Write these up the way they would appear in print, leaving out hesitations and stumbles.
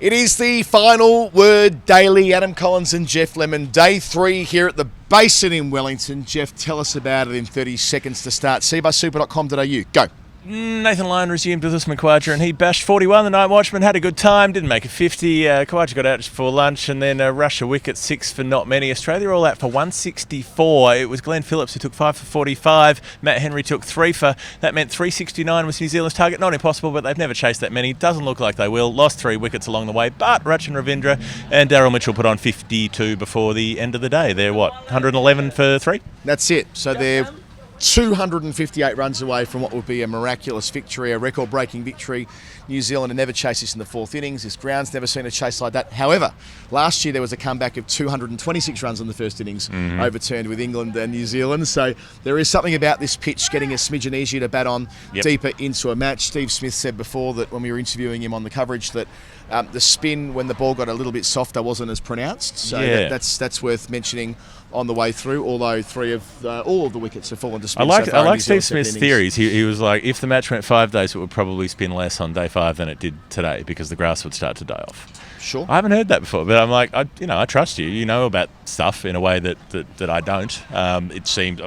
It is the final word daily. Adam Collins and Jeff Lemon. Day 3 here at the Basin in Wellington. Jeff, tell us about it in 30 seconds to start. cbussuper.com.au. Go. Nathan Lyon resumed with us from Khawaja and he bashed 41. The night watchman had a good time, didn't make a 50. Khawaja got out just before lunch and then Russia wicket 6 for not many. Australia all out for 164. It was Glenn Phillips who took 5 for 45. Matt Henry took 3 for. That meant 369 was New Zealand's target. Not impossible, but they've never chased that many. Doesn't look like they will. Lost 3 wickets along the way, but Rachin Ravindra and Darryl Mitchell put on 52 before the end of the day. They're 111 for 3? That's it. So they're 258 runs away from what would be a miraculous victory, a record-breaking victory. New Zealand had never chased this in the 4th innings. This ground's never seen a chase like that. However, last year there was a comeback of 226 runs in the first innings, overturned with England and New Zealand. So there is something about this pitch getting a smidgen easier to bat on deeper into a match. Steve Smith said before that when we were interviewing him on the coverage that the spin when the ball got a little bit softer wasn't as pronounced. So that's worth mentioning on the way through, although all of the wickets have fallen to spin. I like Steve Smith's theories. He was like, if the match went 5 days, it would probably spin less on day 5 than it did today because the grass would start to die off. Sure. I haven't heard that before, but I'm like, I trust you. You know about stuff in a way that I don't. It seems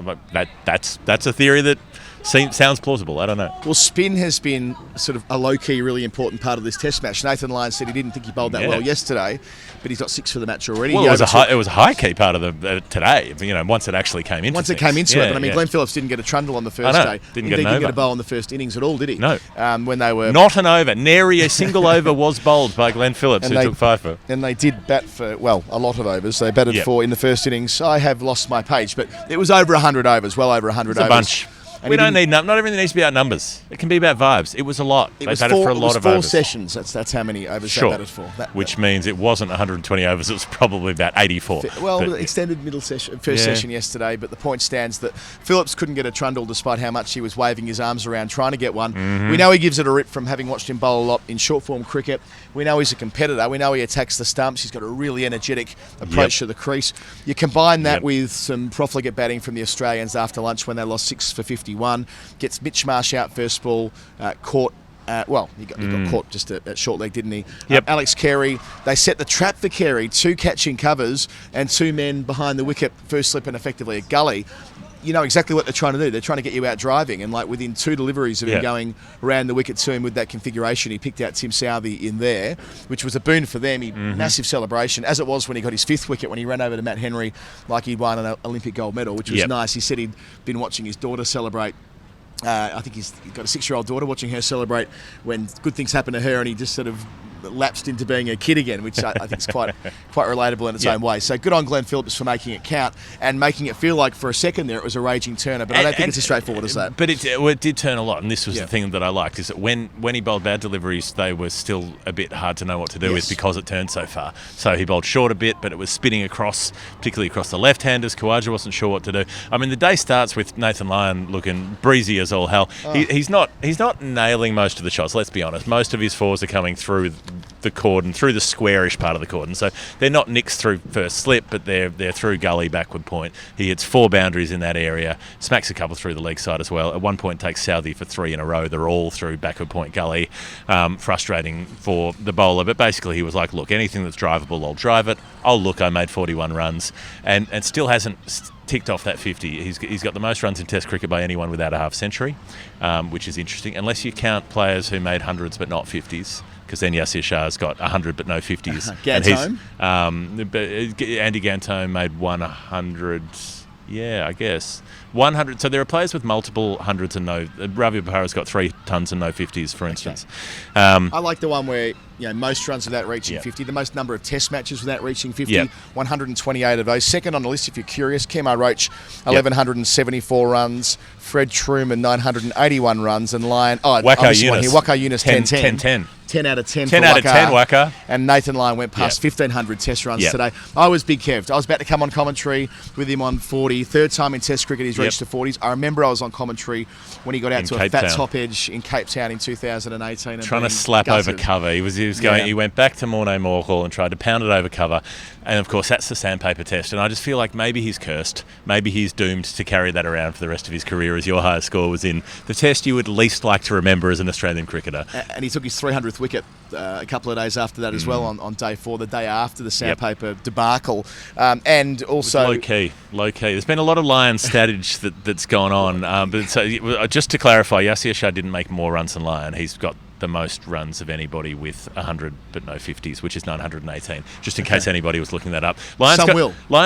that's a theory that sounds plausible. I don't know. Well, spin has been sort of a low-key, really important part of this Test match. Nathan Lyon said he didn't think he bowled that well yesterday, but he's got 6 for the match already. Well, it was a high-key part of the today. Once it actually came into it came into it. But Glenn Phillips didn't get a trundle on the first day. Didn't get a bowl on the first innings at all, did he? No. When they were not an over. Nary a single over was bowled by Glenn Phillips, who took 5 for. And they did bat for a lot of overs. They batted for in the first innings. I have lost my page, but it was over 100 overs. Well over 100 overs. A bunch. And we don't need not everything needs to be about numbers. It can be about vibes. It was a lot. They batted for a lot of overs. 4 sessions. That's how many overs they batted for. Which means it wasn't 120 overs. It was probably about 84. Extended middle session, first session yesterday. But the point stands that Phillips couldn't get a trundle despite how much he was waving his arms around trying to get one. We know he gives it a rip from having watched him bowl a lot in short form cricket. We know he's a competitor. We know he attacks the stumps. He's got a really energetic approach to the crease. You combine that with some profligate batting from the Australians after lunch when they lost 6 for 51. Gets Mitch Marsh out first ball, caught. He got caught just at short leg, didn't he? Alex Carey, they set the trap for Carey, 2 catching covers and 2 men behind the wicket, first slip and effectively a gully. You know exactly what they're trying to do. They're trying to get you out driving, and within 2 deliveries of him going around the wicket to him with that configuration, he picked out Tim Southey in there, which was a boon for them. Massive celebration, as it was when he got his 5th wicket when he ran over to Matt Henry like he'd won an Olympic gold medal, which was nice. He said he'd been watching his daughter celebrate. I think he's got a 6-year-old daughter, watching her celebrate when good things happen to her, and he just sort of lapsed into being a kid again, which I think is quite relatable in its own way. So good on Glenn Phillips for making it count and making it feel like for a second there it was a raging turner, but I don't think it's as straightforward as that. But it did turn a lot, and this was the thing that I liked, is that when he bowled bad deliveries, they were still a bit hard to know what to do with because it turned so far. So he bowled short a bit, but it was spinning across, particularly across the left-handers. Khawaja wasn't sure what to do. I mean, the day starts with Nathan Lyon looking breezy as all hell. He's not nailing most of the shots, let's be honest. Most of his 4s are coming through the cordon, through the squarish part of the cordon. So they're not nicks through first slip, but they're through gully, backward point. He hits 4 boundaries in that area, smacks a couple through the leg side as well. At one point takes Southey for 3 in a row. They're all through backward point gully. Frustrating for the bowler, but basically he was like, look, anything that's drivable, I'll drive it. I made 41 runs and still hasn't ticked off that 50. He's got the most runs in Test cricket by anyone without a half century, which is interesting, unless you count players who made hundreds but not 50s. Because then Yasir Shah's got 100 but no 50s. Gantome? Andy Gantome made 100, I guess. 100. So there are players with multiple hundreds and no. Ravi Bahara's got 3 tons and no 50s, for instance. I like the one where most runs without reaching 50, the most number of Test matches without reaching 50, 128 of those. Second on the list, if you're curious, Kemar Roach, 1,174 runs. Fred Truman, 981 runs, and Lyon. Waqar Yunus, 10 out of 10 10 for out of 10, Waqar. And Nathan Lyon went past 1,500 Test runs today. I was big Kev. I was about to come on commentary with him on 40. 3rd time in Test cricket he's reached the 40s. I remember I was on commentary when he got out to a fat top edge in Cape Town in 2018. Trying to slap over cover. He was going. He went back to Morne Morkel and tried to pound it over cover. And of course, that's the sandpaper test. And I just feel like maybe he's cursed. Maybe he's doomed to carry that around for the rest of his career, as your highest score was in the test you would least like to remember as an Australian cricketer. And he took his 300th wicket a couple of days after that as well on day 4, the day after the sandpaper debacle. And also... Low key. There's been a lot of Lions statage that's gone on. But just to clarify, Yasir Shah didn't make more runs than Lyon. He's got the most runs of anybody with 100 but no 50s, which is 918, just in case anybody was looking that up. Lions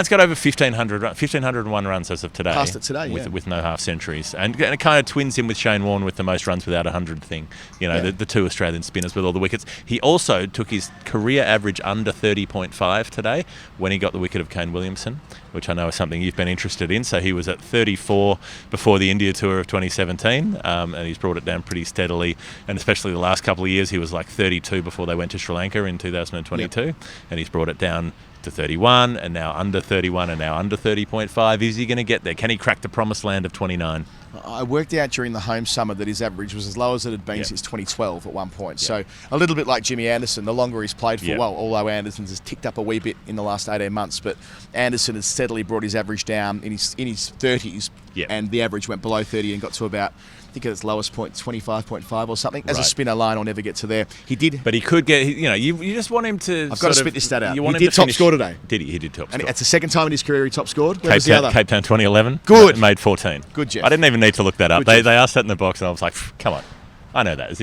got over 1,501 runs as of today. Passed it today, with no half centuries. And it kind of twins in with Shane Warne with the most runs without 100 thing. The two Australian spinners with all the wickets. He also took his career average under 30.5 today when he got the wicket of Kane Williamson, which I know is something you've been interested in. So he was at 34 before the India tour of 2017, and he's brought it down pretty steadily, and especially the last couple of years he was like 32 before they went to Sri Lanka in 2022, and he's brought it down to 31, and now under 31, and now under 30.5. Is he going to get there? Can he crack the promised land of 29? I worked out during the home summer that his average was as low as it had been since 2012 at one point. So a little bit like Jimmy Anderson, the longer he's played for, although Anderson's has ticked up a wee bit in the last 18 months, but Anderson has steadily brought his average down in his 30s, and the average went below 30 and got to about, I think at its lowest point, 25.5 or something. As a spinner, Lyon will never get to there. He did. But he could get, you just want him to... I've got to spit this stat out. He did top score today. Did he? He did top score. And it's the second time in his career he top scored. Where was the other? Cape Town 2011. Good. Made 14. Good, Jeff. I didn't even need to look that up. They asked that in the box and I was like, come on. I know that.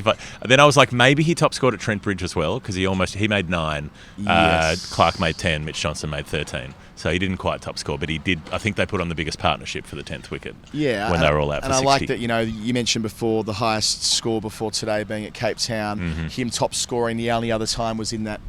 Then I was like, maybe he top scored at Trent Bridge as well, because he made 9. Yes. Clark made 10. Mitch Johnson made 13. So he didn't quite top score, but he did. I think they put on the biggest partnership for the 10th wicket. Yeah, when they were all out for 60. And I like that. You mentioned before the highest score before today being at Cape Town. Him top scoring. The only other time was in that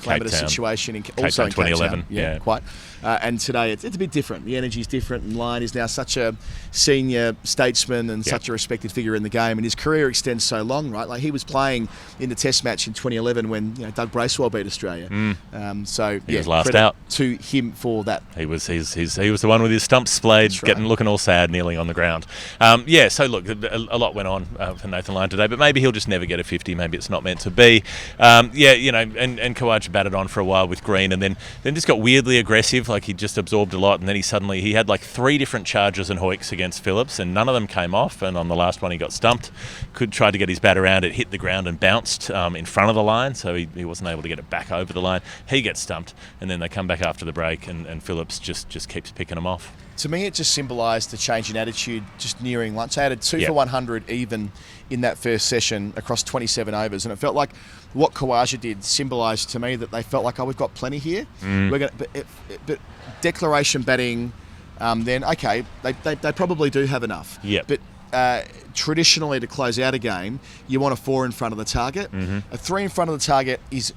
calamitous situation also in 2011. Yeah, quite. And today it's a bit different. The energy's different, and Lyon is now such a senior statesman and such a respected figure in the game, and his career extends so long, right? Like he was playing in the Test match in 2011 when Doug Bracewell beat Australia. So he was last out. To him for that. He was the one with his stumps splayed, looking all sad, kneeling on the ground. So look, a lot went on for Nathan Lyon today, but maybe he'll just never get a 50. Maybe it's not meant to be. And Kawaj batted on for a while with Green, and then just got weirdly aggressive. Like he just absorbed a lot, and then he had like 3 different charges and hoiks against Phillips, and none of them came off. And on the last one, he got stumped. Tried to get his bat around it, hit the ground and bounced in front of the line, so he wasn't able to get it back over the line. He gets stumped, and then they come back after the break, and Phillips just keeps picking them off. To me, it just symbolised the change in attitude just nearing lunch. They added 2 for 100 even in that first session across 27 overs, and it felt like what Khawaja did symbolised to me that they felt like, we've got plenty here. We're going, but declaration batting, then okay, they probably do have enough. But traditionally, to close out a game, you want a 4 in front of the target. A 3 in front of the target is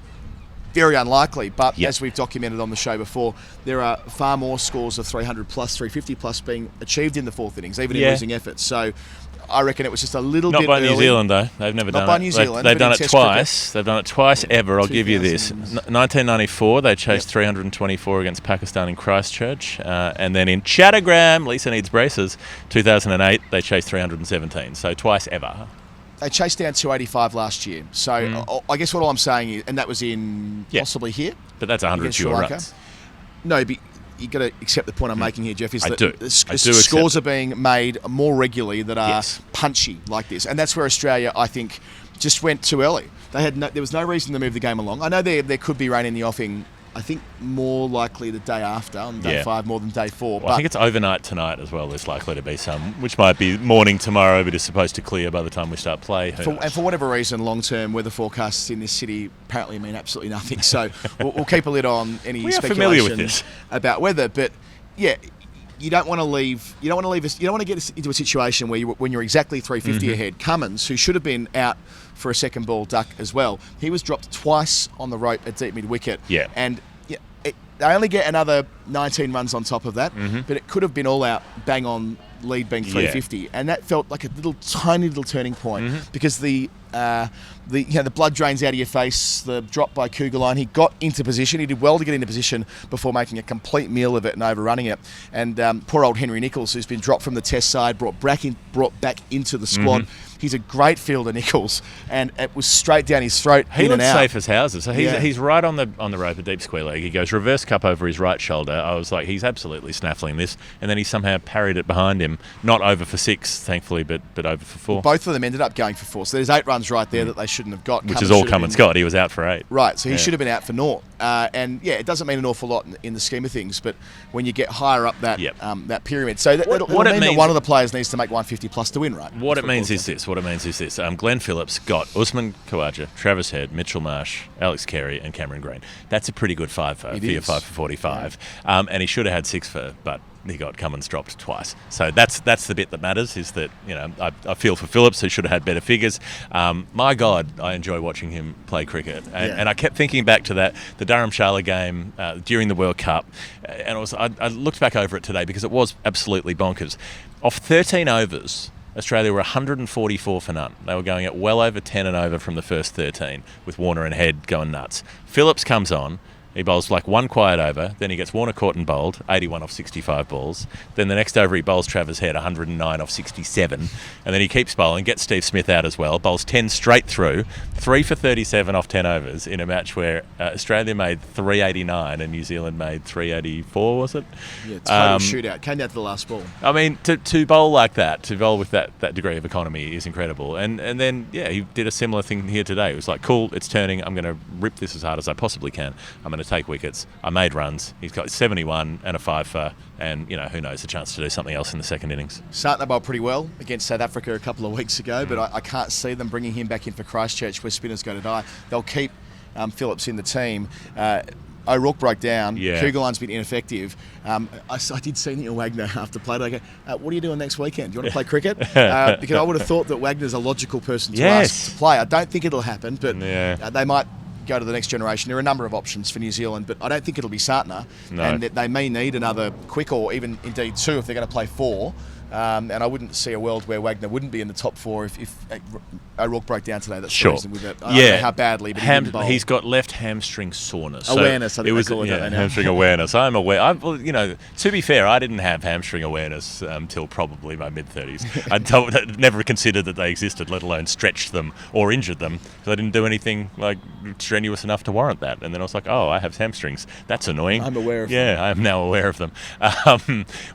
very unlikely, but as we've documented on the show before, there are far more scores of 300 plus, 350 plus being achieved in the 4th innings, even in losing efforts. So I reckon it was just a little bit early. Not by New Zealand, though. They've never done it. Not by New Zealand. They've done it twice. They've done it twice ever. I'll give you this. 1994, they chased 324 against Pakistan in Christchurch. And then in Chattogram, Lisa needs braces, 2008, they chased 317. So twice ever. They chased down 285 last year. So I guess what all I'm saying is, and that was in possibly here. But that's 100 fewer runs. No, but you've got to accept the point I'm making here, Jeff, is I that do scores are being made more regularly that are punchy like this. And that's where Australia, I think, just went too early. There was no reason to move the game along. I know there could be rain in the offing. I think more likely the day after, on day 5 more than day 4. Well, I think it's overnight tonight as well. There's likely to be some, which might be morning tomorrow, but is supposed to clear by the time we start play. And for whatever reason, long-term weather forecasts in this city apparently mean absolutely nothing. So we'll keep a lid on any speculation about weather. But you don't want to get into a situation where when you're exactly 350 ahead. Cummins, who should have been out for a second ball duck as well, he was dropped twice on the rope at deep mid wicket. And they only get another 19 runs on top of that, but it could have been all out, bang on lead being 350, and that felt like a tiny little turning point because the blood drains out of your face. The drop by Kugelheim, he got into position. He did well to get into position before making a complete meal of it and overrunning it. And poor old Henry Nicholls, who's been dropped from the Test side, brought back into the squad. He's a great fielder, Nicholls, and it was straight down his throat. He looks safe as houses. So he's right on the rope, a deep square leg. He goes reverse cup over his right shoulder. I was like, he's absolutely snaffling this, and then he somehow parried it behind him. Not over for 6, thankfully, but over for 4. Both of them ended up going for 4. So there's 8 runs runs right there that they shouldn't have got. Which is all Cummins got. He was out for 8. Right, so he should have been out for naught. And it doesn't mean an awful lot in the scheme of things, but when you get higher up that that pyramid, so it'll mean that one of the players needs to make 150 plus to win, right? What it means is this. Glenn Phillips got Usman Khawaja, Travis Head, Mitchell Marsh, Alex Carey, and Cameron Green. That's a pretty good 5 for your 5 for 45. Yeah. And he should have had 6 for, but he got Cummins dropped twice. So that's the bit that matters, is that, I feel for Phillips, who should have had better figures. My God, I enjoy watching him play cricket. And I kept thinking back to the Durham-Charlotte game during the World Cup. And I looked back over it today because it was absolutely bonkers. Off 13 overs, Australia were 144 for none. They were going at well over 10 and over from the first 13, with Warner and Head going nuts. Phillips comes on. He bowls like one quiet over, then he gets Warner caught and bowled, 81 off 65 balls. Then the next over he bowls Travis Head, 109 off 67. And then he keeps bowling, gets Steve Smith out as well, bowls 10 straight through, 3 for 37 off 10 overs in a match where Australia made 389 and New Zealand made 384, was it? Yeah, total shootout. Came down to the last ball. I mean, to bowl like that, to bowl with that degree of economy is incredible. And then, he did a similar thing here today. It was like, cool, it's turning, I'm going to rip this as hard as I possibly can. I'm going to take wickets. I made runs. He's got 71 and a 5 for, and who knows, a chance to do something else in the second innings. Starting bowled pretty well against South Africa a couple of weeks ago, but I can't see them bringing him back in for Christchurch, where spinners go to die. They'll keep Phillips in the team. O'Rourke broke down. Yeah. Kugelin's been ineffective. I did see Neil Wagner after play. I go, what are you doing next weekend? Do you want to play cricket? Because I would have thought that Wagner's a logical person to ask to play. I don't think it'll happen, but they might go to the next generation. There are a number of options for New Zealand, but I don't think it'll be Sartner. No. And they may need another quick, or even indeed 2 if they're going to play 4. And I wouldn't see a world where Wagner wouldn't be in the top 4 if O'Rourke broke down today. That's the reason with it. I don't know how badly, but he's got left hamstring soreness. Awareness, I think they call it. Hamstring awareness. I'm aware. To be fair, I didn't have hamstring awareness until probably my mid-30s. I never considered that they existed, let alone stretched them or injured them, because I didn't do anything like strenuous enough to warrant that. And then I was like, I have hamstrings. That's annoying. I'm aware of them. Yeah, I am now aware of them.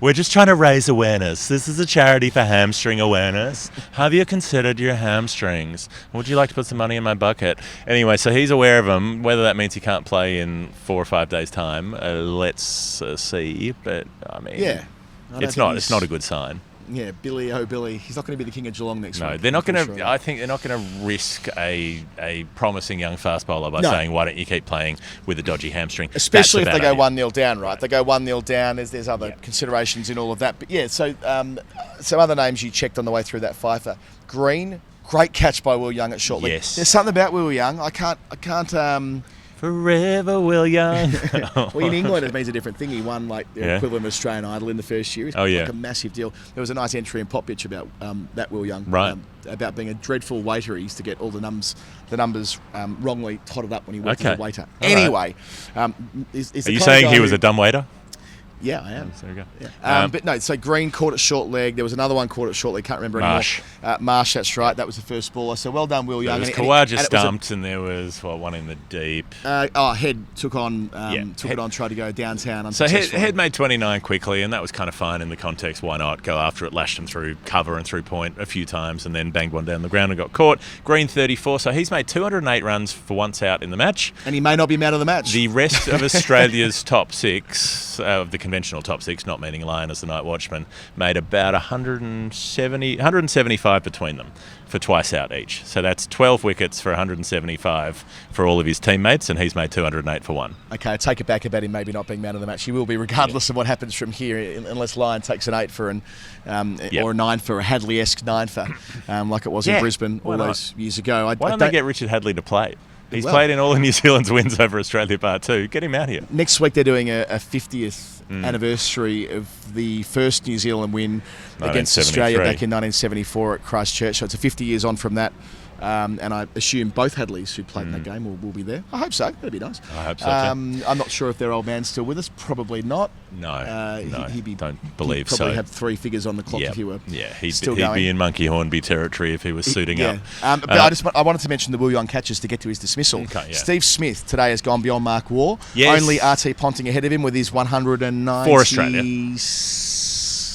We're just trying to raise awareness. This is a charity for hamstring awareness. Have you considered your hamstrings? Would you like to put some money in my bucket? Anyway, so he's aware of them. Whether that means he can't play in 4 or 5 days' time, let's see. But I mean, it's not a good sign. Yeah, Billy, he's not going to be the king of Geelong next week. No, they're not going to. I think they're not going to risk a promising young fast bowler by saying, why don't you keep playing with a dodgy hamstring? Especially if they go 1-0 down, right? They go 1-0 down. There's other considerations in all of that. But so some other names you checked on the way through that fifer. Green, great catch by Will Young at short leg. Yes. There's something about Will Young. I can't. Forever Will Young. Well, in England it means a different thing. He won the equivalent of Australian Idol in the first year. It's like a massive deal. There was a nice entry in Pop Pitch about that Will Young, about being a dreadful waiter. He used to get all the numbers wrongly totted up when he worked as a waiter. Anyway, are you saying he was a dumb waiter? Yeah, I am. There we go. Yeah. But no, so Green caught at short leg. There was another one caught at short leg. Can't remember Marsh. anymore. Marsh, that's right. That was the first baller. So well done, Will Young. There was Khawaja stumped, and there was one in the deep. Head took on, tried to go downtown. So Head made 29 quickly, and that was kind of fine in the context. Why not go after it? Lashed him through cover and through point a few times, and then banged one down the ground and got caught. Green 34. So he's made 208 runs for once out in the match, and he may not be man of the match. The rest of Australia's top 6 of the conventional top 6. Not meaning Lyon as the night watchman, made about 175 between them for twice out each. So that's 12 wickets for 175 for all of his teammates, and he's made 208 for 1. Okay, I take it back about him maybe not being man of the match. He will be, regardless of what happens from here, unless Lyon takes an 8 for or a 9 for, a Hadley-esque 9 for, like it was in Brisbane all those years ago. Why don't they get Richard Hadley to play? He's played in all of New Zealand's wins over Australia Part 2. Get him out here. Next week they're doing a 50th anniversary of the first New Zealand win against Australia back in 1974 at Christchurch. So it's 50 years on from that. And I assume both Hadleys who played in that game will be there. I hope so. That'd be nice. I hope so too. I'm not sure if their old man's still with us. Probably not. No, don't believe so. He'd probably have 3 figures on the clock if he were still going. He'd be in Monkey Hornby territory if he was suiting up. But I wanted to mention the Will Young catches to get to his dismissal. Okay, Steve Smith today has gone beyond Mark Waugh. Yes. Only RT Ponting ahead of him with his 190. For Australia.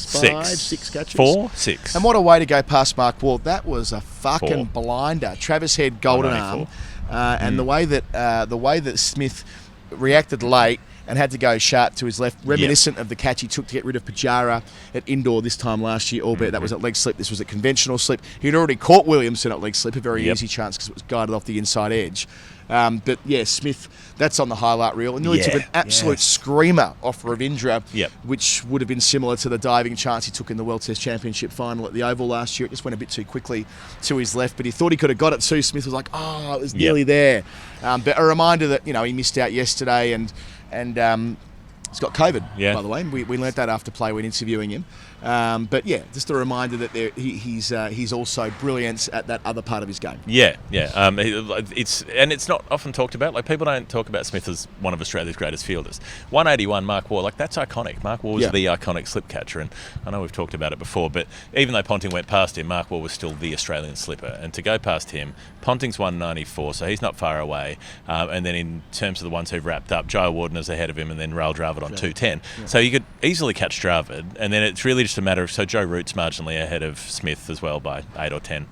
six catches. 4, 6. And what a way to go past Mark Ward. That was a fucking blinder. Travis Head, golden arm. And the way that Smith reacted late and had to go sharp to his left, reminiscent of the catch he took to get rid of Pajara at indoor this time last year, albeit that was at leg slip. This was at conventional slip. He'd already caught Williamson at leg slip, a very easy chance because it was guided off the inside edge. But yeah, Smith, that's on the highlight reel. And nearly took an absolute screamer off Ravindra, which would have been similar to the diving chance he took in the World Test Championship final at the Oval last year. It just went a bit too quickly to his left, but he thought he could have got it too. Smith was like, oh, it was nearly there. But a reminder that, you know, he missed out yesterday and he's got COVID, by the way. We learnt that after play when interviewing him. But yeah, just a reminder that he's also brilliant at that other part of his game. It's not often talked about. Like, people don't talk about Smith as one of Australia's greatest fielders. 181, Mark Waugh, like, that's iconic. Mark Waugh was the iconic slip catcher, and I know we've talked about it before, but even though Ponting went past him, Mark Waugh was still the Australian slipper. And to go past him, Ponting's 194, so he's not far away. And then in terms of the ones who've wrapped up, Joe Wardener's ahead of him, and then Rail Dravid on 210. So you could easily catch Dravid, and then it's really just a matter of, so Joe Root's marginally ahead of Smith as well by 8 or 10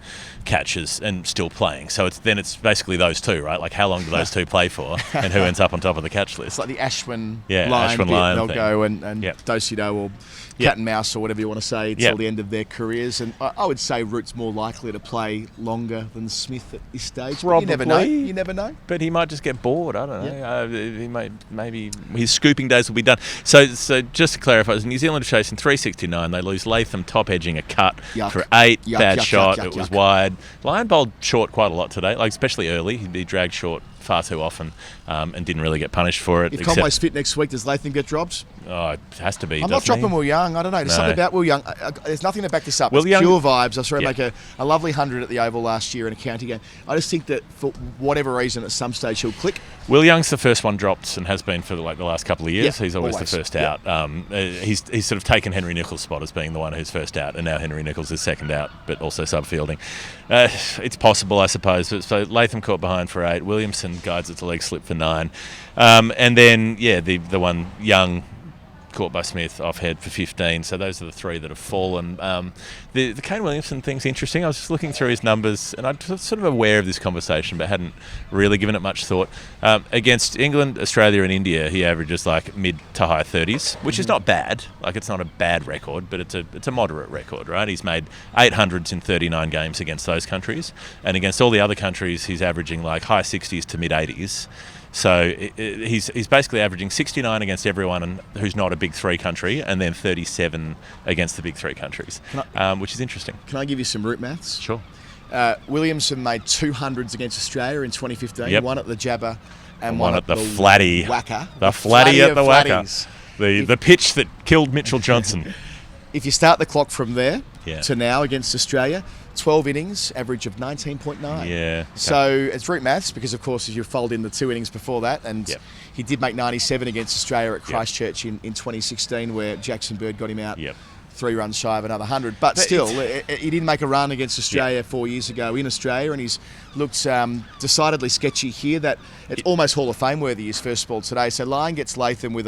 catches and still playing. So it's basically those two, right? Like, how long do those two play for, and who ends up on top of the catch list? It's like the Ashwin line. They'll go and Dosido or cat and mouse or whatever you want to say till the end of their careers. And I would say Root's more likely to play longer than Smith at this stage. But you never know. But he might just get bored. I don't know. He maybe his scooping days will be done. So just to clarify, New Zealand are chasing 369. They lose Latham top edging a cut for 8. Bad shot. It was wide. Lyon bowled short quite a lot today, like especially early. He'd be dragged short far too often and didn't really get punished for it. If Conway's fit next week, does Latham get dropped? Oh, it has to be. I'm not dropping Will Young. I don't know. There's something about Will Young. There's nothing to back this up. It's pure vibes. I saw him make a lovely 100 at the Oval last year in a county game. I just think that for whatever reason, at some stage he'll click. Will Young's the first one dropped and has been for the last couple of years. He's always the first out. He's sort of taken Henry Nicholls' spot as being the one who's first out, and now Henry Nicholls is second out, but also sub-fielding. It's possible, I suppose. So Latham caught behind for 8. Williamson guides it to leg slip for 9. And then, the one Young caught by Smith off head for 15. So those are the 3 that have fallen. The Kane Williamson thing's interesting. I was just looking through his numbers, and I'm sort of aware of this conversation, but hadn't really given it much thought. Against England, Australia and India, he averages like mid to high 30s, which is not bad. Like, it's not a bad record, but it's a moderate record, right? He's made 800s in 39 games against those countries, and against all the other countries, he's averaging like high 60s to mid 80s. So he's basically averaging 69 against everyone who's not a Big 3 country, and then 37 against the Big 3 countries, which is interesting. Can I give you some root maths? Sure. Williamson made 200s against Australia in 2015, one at the Jabba and one at the Flatty. Wacker. The Flatty at the Wacker. The pitch that killed Mitchell Johnson. If you start the clock from there to now against Australia, 12 innings, average of 19.9. Yeah. Okay. So it's root maths because, of course, you fold in the 2 innings before that, and he did make 97 against Australia at Christchurch in 2016, where Jackson Bird got him out 3 runs shy of another 100. But still, he didn't make a run against Australia 4 years ago in Australia, and he's looked decidedly sketchy here. That it's almost Hall of Fame worthy, his first ball today. So Lyon gets Latham with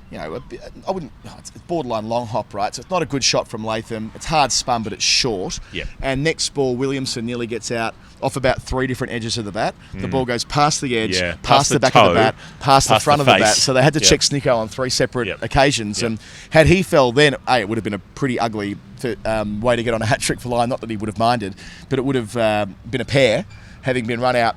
it's borderline long hop, right? So it's not a good shot from Latham. It's hard spun, but it's short. And next ball, Williamson nearly gets out off about 3 different edges of the bat. The ball goes past the edge, past the back of the bat, past the front of the bat. So they had to check Snicko on 3 separate occasions. And had he fell then, it would have been a pretty ugly way to get on a hat trick for Lyon. Not that he would have minded, but it would have been a pair, having been run out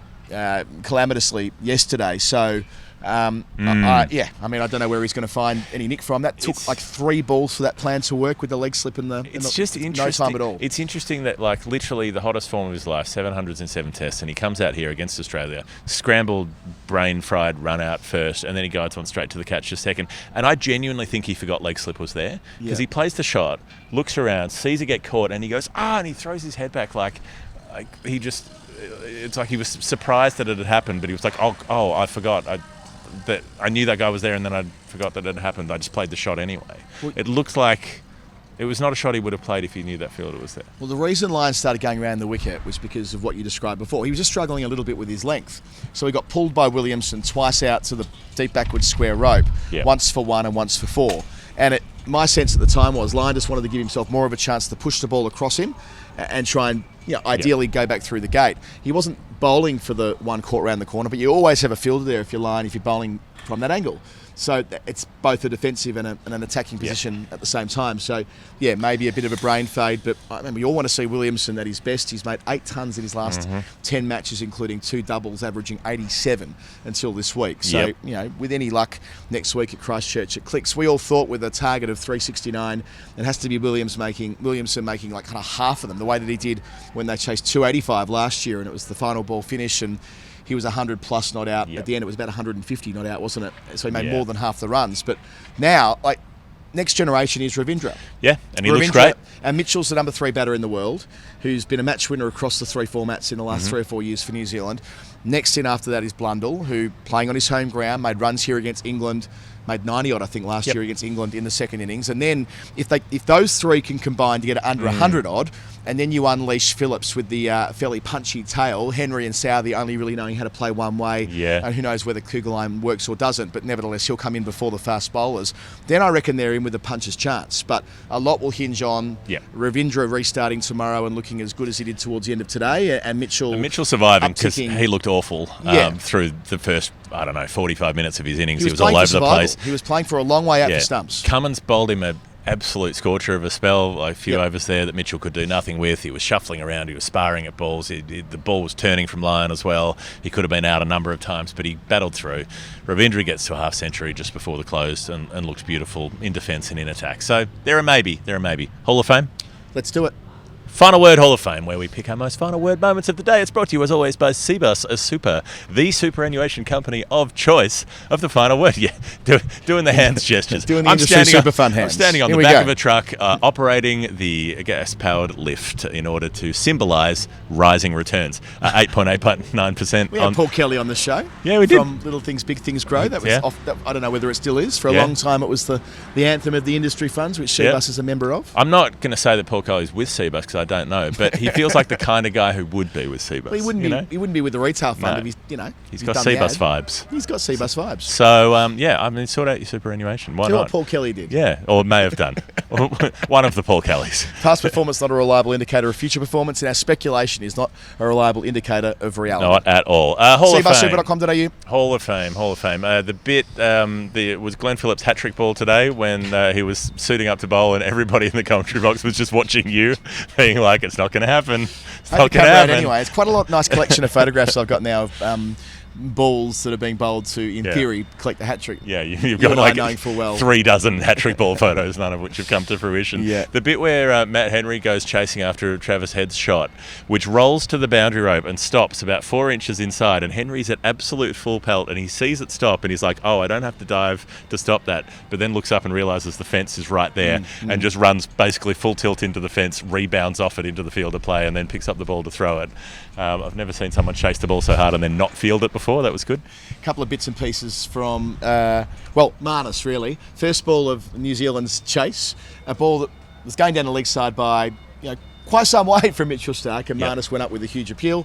calamitously yesterday. So I don't know where he's going to find any nick from. That took like 3 balls for that plan to work with the leg slip and it's just interesting. No time at all. It's interesting that, like, literally the hottest form of his life, 700s in 7 tests, and he comes out here against Australia, scrambled, brain-fried run out first, and then he guides one straight to the catch just second. And I genuinely think he forgot leg slip was there, because he plays the shot, looks around, sees it get caught, and he goes, and he throws his head back like he just, it's like he was surprised that it had happened, but he was like, I forgot. That I knew that guy was there, and then I forgot that it had happened. I just played the shot anyway. It looked like it was not a shot he would have played if he knew that fielder was there. Well, the reason Lyon started going around the wicket was because of what you described before. He was just struggling a little bit with his length. So he got pulled by Williamson twice out to the deep backward square rope, once for 1 and once for 4. And my sense at the time was Lyon just wanted to give himself more of a chance to push the ball across him and try and ideally go back through the gate. He wasn't bowling for the one caught around the corner, but you always have a fielder there if you're Lyon, if you're bowling from that angle. So it's both a defensive and an attacking position at the same time. So, maybe a bit of a brain fade, but I mean, we all want to see Williamson at his best. He's made 8 tons in his last 10 matches, including 2 doubles, averaging 87 until this week. So, with any luck next week at Christchurch, it clicks. We all thought with a target of 369, it has to be Williamson making like kind of half of them, the way that he did when they chased 285 last year, and it was the final ball finish, and he was 100 plus not out. At the end, it was about 150 not out, wasn't it? So he made more than half the runs. But now, next generation is Ravindra. Yeah, and he looks great. And Mitchell's the number 3 batter in the world, who's been a match winner across the 3 formats in the last 3 or 4 years for New Zealand. Next in after that is Blundell, who, playing on his home ground, made runs here against England, made 90-odd, I think, last year against England in the second innings. And then if those 3 can combine to get under 100-odd, and then you unleash Phillips with the fairly punchy tail, Henry and Southey only really knowing how to play one way, and who knows whether Kugelheim works or doesn't, but nevertheless he'll come in before the fast bowlers. Then I reckon they're in with a puncher's chance. But a lot will hinge on Ravindra restarting tomorrow and looking as good as he did towards the end of today, and Mitchell surviving, because he looked awful through the first 45 minutes of his innings. He was all over the place. He was playing for a long way out for stumps. Cummins bowled him an absolute scorcher of a spell, a few overs there that Mitchell could do nothing with. He was shuffling around, he was sparring at balls, the ball was turning from Lyon as well. He could have been out a number of times, but he battled through. Ravindra gets to a half century just before the close and looks beautiful in defence and in attack. So they're a maybe. Hall of Fame? Let's do it. Final Word Hall of Fame, where we pick our most final word moments of the day. It's brought to you, as always, by CBUS, the superannuation company of choice of the final word. Yeah, doing the hands gestures. Doing the industry super fun hands. I'm standing on the back of a truck, operating the gas-powered lift in order to symbolise rising returns. 8.89%. We had Paul Kelly on the show. Yeah, we did. From Little Things, Big Things Grow. That was I don't know whether it still is. For a long time, it was the anthem of the industry funds, which CBUS is a member of. I'm not going to say that Paul Kelly's with CBUS because I don't know, but he feels like the kind of guy who would be with CBUS. Well, he wouldn't be with the retail fund if he's got CBUS vibes. He's got CBUS vibes. So, sort out your superannuation. Why not? What Paul Kelly did. Yeah, or may have done. One of the Paul Kellys. Past performance not a reliable indicator of future performance, and our speculation is not a reliable indicator of reality. Not at all. Hall of Fame. CBUSSuper.com.au. Hall of Fame. The bit was Glenn Phillips' hat-trick ball today when he was suiting up to bowl and everybody in the commentary box was just watching you, being like, it's not going to happen. It's not going to happen. Anyway, it's quite a nice collection of photographs I've got now of balls that are being bowled to, in theory, collect the hat-trick. Yeah, you've got like 3 dozen hat-trick ball photos, none of which have come to fruition. Yeah. The bit where Matt Henry goes chasing after Travis Head's shot, which rolls to the boundary rope and stops about 4 inches inside, and Henry's at absolute full pelt, and he sees it stop, and he's like, I don't have to dive to stop that, but then looks up and realises the fence is right there, and just runs basically full tilt into the fence, rebounds off it into the field of play, and then picks up the ball to throw it. I've never seen someone chase the ball so hard and then not field it before. That was good. A couple of bits and pieces from, Marnus, really. First ball of New Zealand's chase, a ball that was going down the leg side by, quite some way from Mitchell Starc, and Marnus went up with a huge appeal.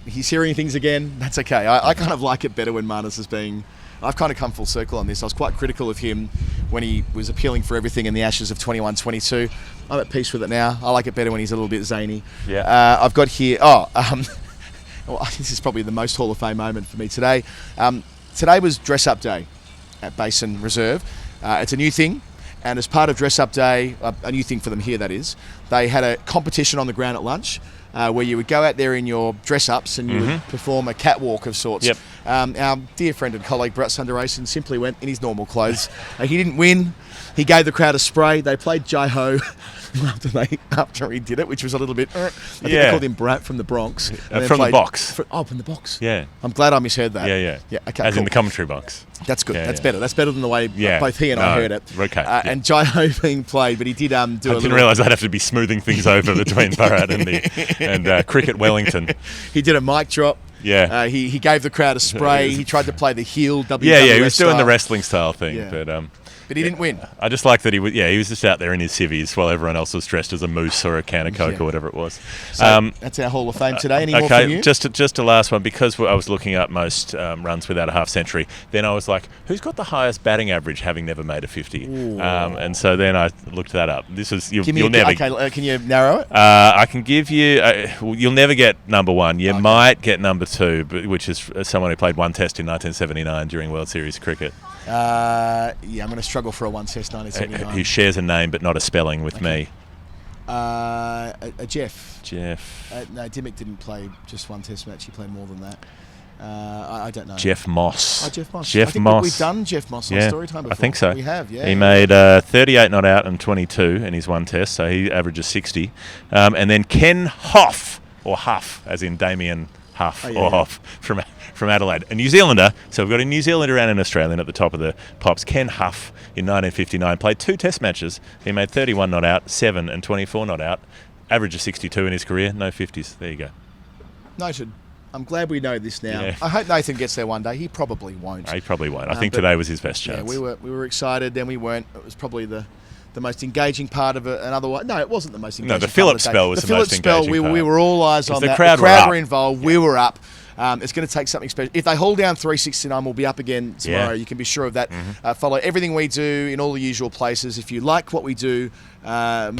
He's hearing things again. That's okay. I kind of like it better when Marnus is being... I've kind of come full circle on this. I was quite critical of him when he was appealing for everything in the Ashes of 21-22. I'm at peace with it now. I like it better when he's a little bit zany. Yeah. I've got here... this is probably the most Hall of Fame moment for me today. Today was dress-up day at Basin Reserve. It's a new thing, and as part of dress-up day, a new thing for them here, that is, they had a competition on the ground at lunch where you would go out there in your dress-ups and you would perform a catwalk of sorts. Yep. Our dear friend and colleague Brett Sundaresan simply went in his normal clothes. He didn't win. He gave the crowd a spray. They played Jai-Ho after he did it, which was a little bit... I think they called him Brat from the Bronx. From the box. From the box. Yeah. I'm glad I misheard that. Yeah. Okay, As in the commentary box. That's good. That's better. That's better than the way both he and I heard it. Okay. And Jai-Ho being played, but he did do a little... I didn't realise I'd have to be smoothing things over between Barat and Cricket Wellington. He did a mic drop. Yeah. He gave the crowd a spray. He tried to play the heel WWF he was doing style. the wrestling style thing. But but he didn't win. I just like that he was just out there in his civvies while everyone else was dressed as a moose or a can of Coke or whatever it was. So that's our Hall of Fame today. Any more from you? Just a last one, because I was looking up most runs without a half century. Then I was like, who's got the highest batting average having never made a 50? And so then I looked that up. This is you'll never. Okay, can you narrow it? I can give you. You'll never get number one. You might get number two, which is someone who played one Test in 1979 during World Series cricket. I'm going to struggle for a one Test 1979. Who shares a name but not a spelling with me. Jeff. No, Dimmick didn't play just one Test match. He played more than that. I don't know. Jeff Moss. Jeff Moss. Jeff I think Moss. We've done Jeff Moss on Storytime before. I think so. We have, yeah. He made 38 not out and 22 in his one Test, so he averages 60. And then Ken Hoff, or Huff, as in Damien Huff, Hoff, from Adelaide. A New Zealander, so we've got a New Zealander and an Australian at the top of the pops. Ken Huff, in 1959, played 2 Test matches. He made 31 not out, 7 and 24 not out. Average of 62 in his career, no 50s. There you go. Noted. I'm glad we know this now. Yeah. I hope Nathan gets there one day. He probably won't. He probably won't. I think today was his best chance. Yeah, we were excited, then we weren't. It was probably the most engaging part of it. Another one. No, it wasn't the most engaging. No, the Phillips spell was the most engaging part. We were all eyes on that. The crowd were involved. Yeah. We were up. It's going to take something special. If they hold down 369, we'll be up again tomorrow. Yeah. You can be sure of that. Follow everything we do in all the usual places. If you like what we do, more than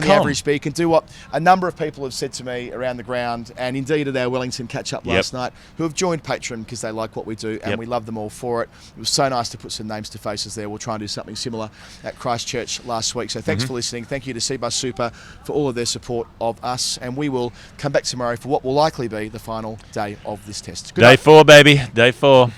the average speaker, can do what a number of people have said to me around the ground, and indeed at our Wellington catch-up last night, who have joined Patreon because they like what we do, and we love them all for it. It was so nice to put some names to faces there. We'll try and do something similar at Christchurch last week. So thanks for listening. Thank you to CBUS Super for all of their support of us, and we will come back tomorrow for what will likely be the final day of this test. Good Day 4, baby. Day 4.